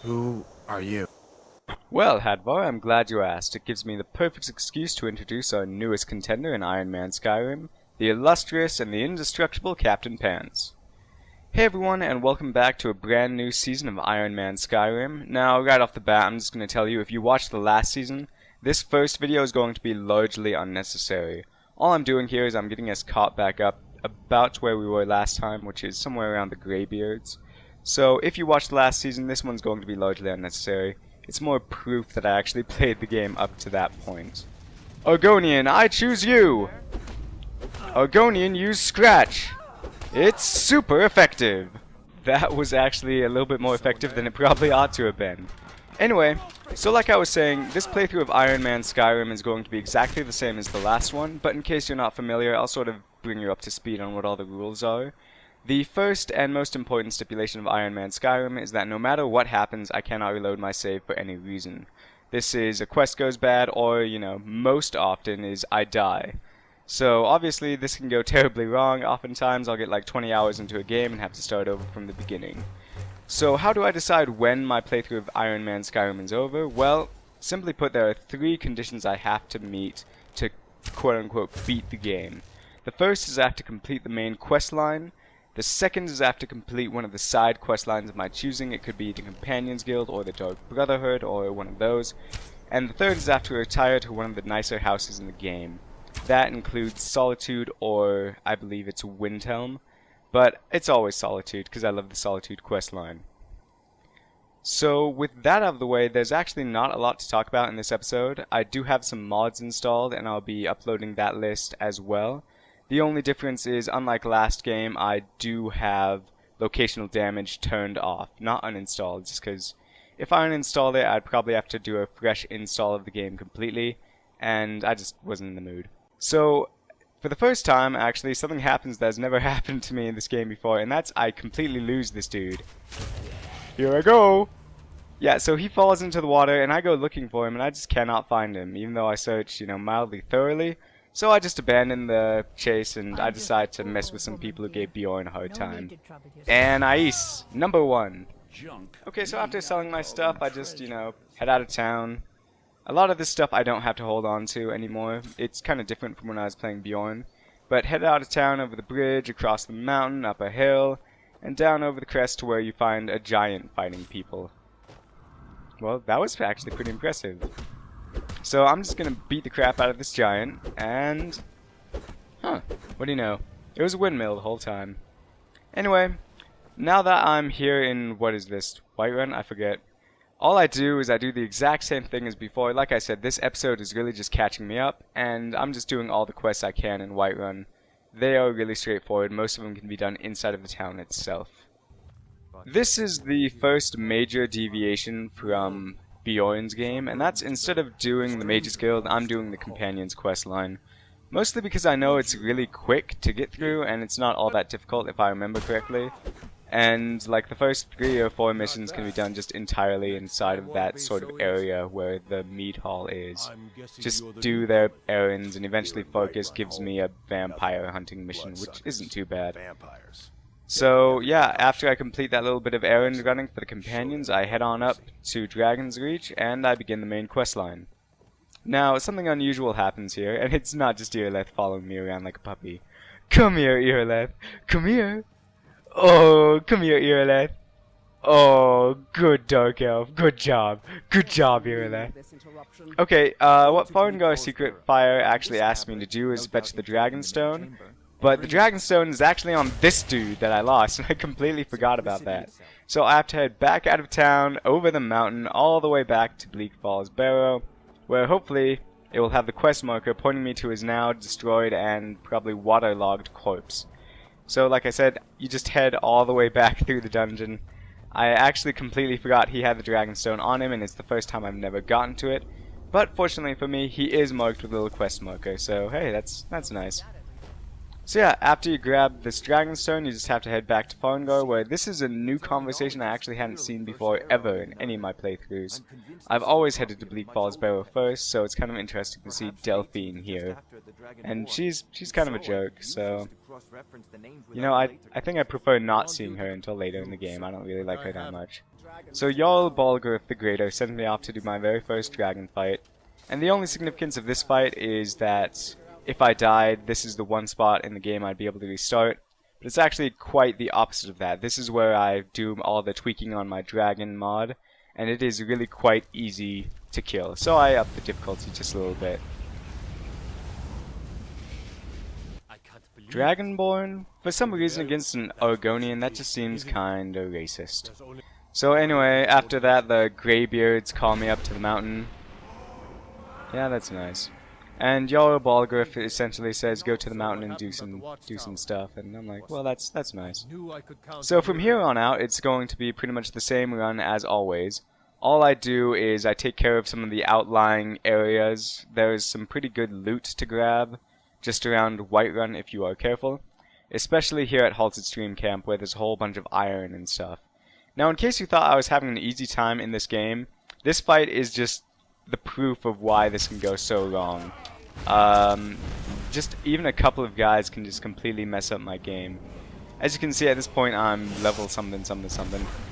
Who are you? Well, Hadvar, I'm glad you asked. It gives me the perfect excuse to introduce our newest contender in Ironman Skyrim, the illustrious and the indestructible Captain Pants. Hey everyone, and welcome back to a brand new season of Ironman Skyrim. Now, right off the bat, I'm just going to tell you, if you watched the last season, this first video is going to be largely unnecessary. All I'm doing here is I'm getting us caught back up about where we were last time, which is somewhere around the Greybeards. So, if you watched the last season, this one's going to be largely unnecessary. It's more proof that I actually played the game up to that point. Argonian, I choose you! Argonian, use Scratch! It's super effective! That was actually a little bit more effective than it probably ought to have been. Anyway, so like I was saying, this playthrough of Ironman Skyrim is going to be exactly the same as the last one, but in case you're not familiar, I'll sort of bring you up to speed on what all the rules are. The first and most important stipulation of Ironman Skyrim is that no matter what happens, I cannot reload my save for any reason. This is a quest goes bad, or, most often is I die. So obviously this can go terribly wrong. Oftentimes I'll get like 20 hours into a game and have to start over from the beginning. So how do I decide when my playthrough of Ironman Skyrim is over? Well, simply put, there are 3 conditions I have to meet to quote-unquote beat the game. The first is I have to complete the main quest line. The second is I have to complete one of the side quest lines of my choosing. It could be the Companions Guild or the Dark Brotherhood or one of those. And the third is I have to retire to one of the nicer houses in the game. That includes Solitude, or I believe it's Windhelm. But it's always Solitude because I love the Solitude quest line. So with that out of the way, there's actually not a lot to talk about in this episode. I do have some mods installed and I'll be uploading that list as well. The only difference is, unlike last game, I do have locational damage turned off, not uninstalled, just because if I uninstalled it, I'd probably have to do a fresh install of the game completely, and I just wasn't in the mood. So, for the first time, actually, something happens that has never happened to me in this game before, and that's I completely lose this dude. Here I go! Yeah, so he falls into the water, and I go looking for him, and I just cannot find him, even though I search, mildly thoroughly. So I just abandoned the chase and I decided to mess with some people who gave Bjorn a hard time. And Ice, number 1. Okay, so after selling my stuff, I just, head out of town. A lot of this stuff I don't have to hold on to anymore. It's kind of different from when I was playing Bjorn. But head out of town over the bridge, across the mountain, up a hill, and down over the crest to where you find a giant fighting people. Well, that was actually pretty impressive. So I'm just gonna beat the crap out of this giant, and... what do you know? It was a windmill the whole time. Anyway, now that I'm here in, what is this, Whiterun? I forget. All I do is I do the exact same thing as before. Like I said, this episode is really just catching me up, and I'm just doing all the quests I can in Whiterun. They are really straightforward. Most of them can be done inside of the town itself. This is the first major deviation from Bjorn's game, and that's instead of doing the Mages Guild, I'm doing the Companions quest line. Mostly because I know it's really quick to get through, and it's not all that difficult if I remember correctly. And like the first 3 or 4 missions can be done just entirely inside of that sort of area where the mead hall is. Just do their errands, and eventually Focus gives me a vampire hunting mission, which isn't too bad. So, yeah, after I complete that little bit of errand running for the companions, I head on up to Dragon's Reach, and I begin the main quest line. Now, something unusual happens here, and it's not just Irileth following me around like a puppy. Come here, Irileth! Come here! Oh, come here, Irileth! Oh, good Dark Elf. Good job. Good job, Irileth. Okay, what Farengar Secret Fire actually asked me to do is fetch the Dragonstone. But the Dragonstone is actually on this dude that I lost, and I completely forgot about that. So I have to head back out of town, over the mountain, all the way back to Bleak Falls Barrow, where hopefully it will have the quest marker pointing me to his now destroyed and probably waterlogged corpse. So like I said, you just head all the way back through the dungeon. I actually completely forgot he had the Dragonstone on him, and it's the first time I've never gotten to it. But fortunately for me, he is marked with a little quest marker, so hey, that's nice. So yeah, after you grab this Dragonstone, you just have to head back to Farengar, where this is a new conversation I actually hadn't seen before ever in any of my playthroughs. I've always headed to Bleak Falls Barrow first, so it's kind of interesting to see Delphine here. And she's kind of a jerk, so... You know, I think I prefer not seeing her until later in the game. I don't really like her that much. So Jarl Balgruuf the Greater sent me off to do my very first dragon fight. And the only significance of this fight is that if I died, this is the one spot in the game I'd be able to restart. But it's actually quite the opposite of that. This is where I do all the tweaking on my dragon mod, and it is really quite easy to kill. So I upped the difficulty just a little bit. Dragonborn? For some reason against an Argonian, that just seems kinda racist. So anyway, after that the Greybeards call me up to the mountain. Yeah, that's nice. And Jarl Balgruuf essentially says go to the mountain and do some stuff, and I'm like, well, that's nice. So from here on out, it's going to be pretty much the same run as always. All I do is I take care of some of the outlying areas. There's some pretty good loot to grab just around Whiterun if you are careful, especially here at Halted Stream Camp where there's a whole bunch of iron and stuff. Now, in case you thought I was having an easy time in this game, this fight is just the proof of why this can go so wrong. Just even a couple of guys can just completely mess up my game. As you can see at this point I'm level something.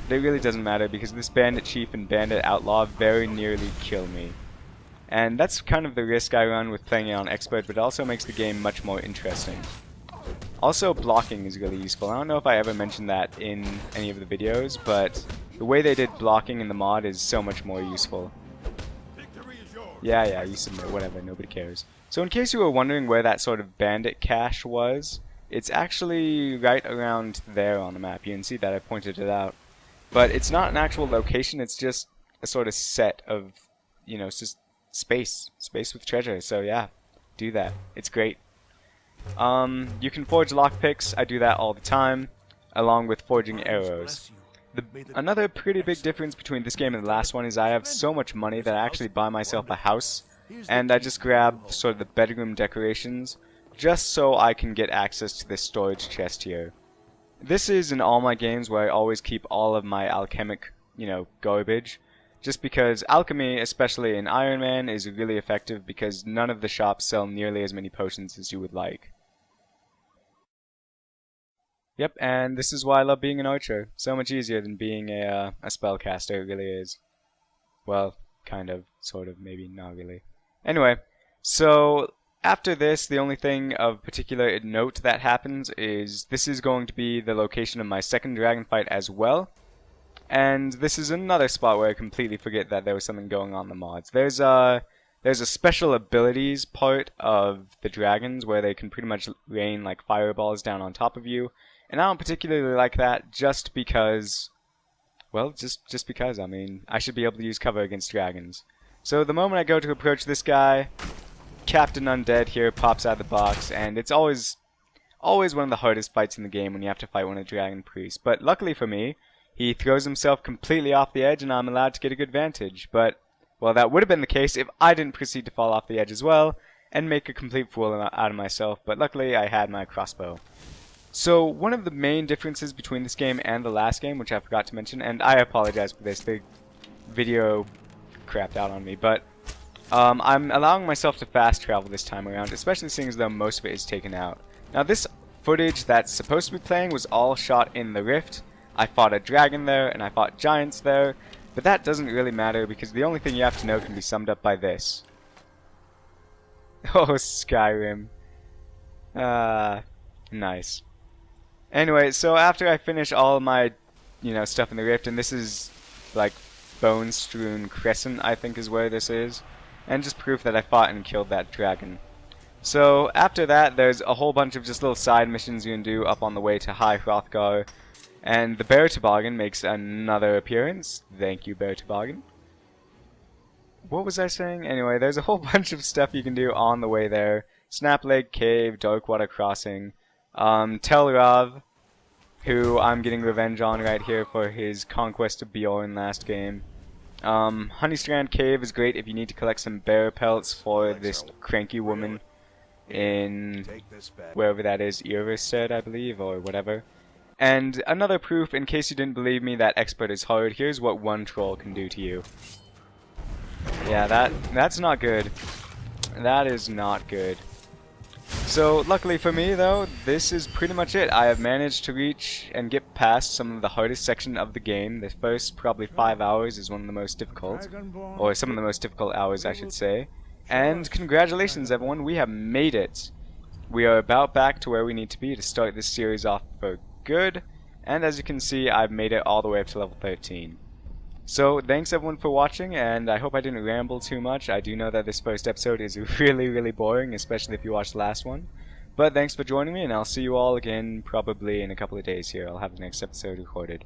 But it really doesn't matter because this Bandit Chief and Bandit Outlaw very nearly kill me. And that's kind of the risk I run with playing it on Expert, but it also makes the game much more interesting. Also, blocking is really useful. I don't know if I ever mentioned that in any of the videos, but the way they did blocking in the mod is so much more useful. Yeah, you submit, whatever, nobody cares. So in case you were wondering where that sort of bandit cache was, it's actually right around there on the map. You can see that I pointed it out. But it's not an actual location, it's just a sort of set of, you know, it's just space with treasure. So yeah, do that. It's great. You can forge lockpicks. I do that all the time, along with forging arrows. Another pretty big difference between this game and the last one is I have so much money that I actually buy myself a house, and I just grab sort of the bedroom decorations just so I can get access to this storage chest here. This is in all my games where I always keep all of my alchemic, you know, garbage, just because alchemy, especially in Ironman, is really effective because none of the shops sell nearly as many potions as you would like. Yep, and this is why I love being an archer. So much easier than being a spellcaster, it really is. Well, kind of, sort of, maybe, not really. Anyway, so after this, the only thing of particular note that happens is this is going to be the location of my second dragon fight as well. And this is another spot where I completely forget that there was something going on in the mods. There's a special abilities part of the dragons where they can pretty much rain like fireballs down on top of you. And I don't particularly like that just because, well, just because, I mean, I should be able to use cover against dragons. So the moment I go to approach this guy, Captain Undead here pops out of the box, and it's always one of the hardest fights in the game when you have to fight one of the dragon priests. But luckily for me, he throws himself completely off the edge and I'm allowed to get a good vantage. But, well, that would have been the case if I didn't proceed to fall off the edge as well and make a complete fool out of myself, but luckily I had my crossbow. So, one of the main differences between this game and the last game, which I forgot to mention, and I apologize for this, the video crapped out on me, but I'm allowing myself to fast travel this time around, especially seeing as though most of it is taken out. Now, this footage that's supposed to be playing was all shot in the Rift. I fought a dragon there, and I fought giants there, but that doesn't really matter because the only thing you have to know can be summed up by this. Oh, Skyrim. Nice. Anyway, so after I finish all my, you know, stuff in the Rift, and this is, like, Bone-Strewn Crescent, I think is where this is, and just proof that I fought and killed that dragon. So, after that, there's a whole bunch of just little side missions you can do up on the way to High Hrothgar, and the Bear Toboggan makes another appearance. Thank you, Bear Toboggan. What was I saying? Anyway, there's a whole bunch of stuff you can do on the way there. Snapleg Cave, Darkwater Crossing, Telrav, who I'm getting revenge on right here for his conquest of Bjorn last game. Honeystrand Cave is great if you need to collect some bear pelts for this cranky woman. in wherever that is, Ironman, I believe, or whatever. And another proof, in case you didn't believe me, that expert is hard. Here's what one troll can do to you. Yeah, that's not good. That is not good. So, luckily for me, though, this is pretty much it. I have managed to reach and get past some of the hardest section of the game. The first probably 5 hours is one of the most difficult. Or some of the most difficult hours, I should say. And congratulations, everyone. We have made it. We are about back to where we need to be to start this series off for good. And as you can see, I've made it all the way up to level 13. So, thanks everyone for watching, and I hope I didn't ramble too much. I do know that this first episode is really boring, especially if you watched the last one. But thanks for joining me, and I'll see you all again probably in a couple of days here. I'll have the next episode recorded.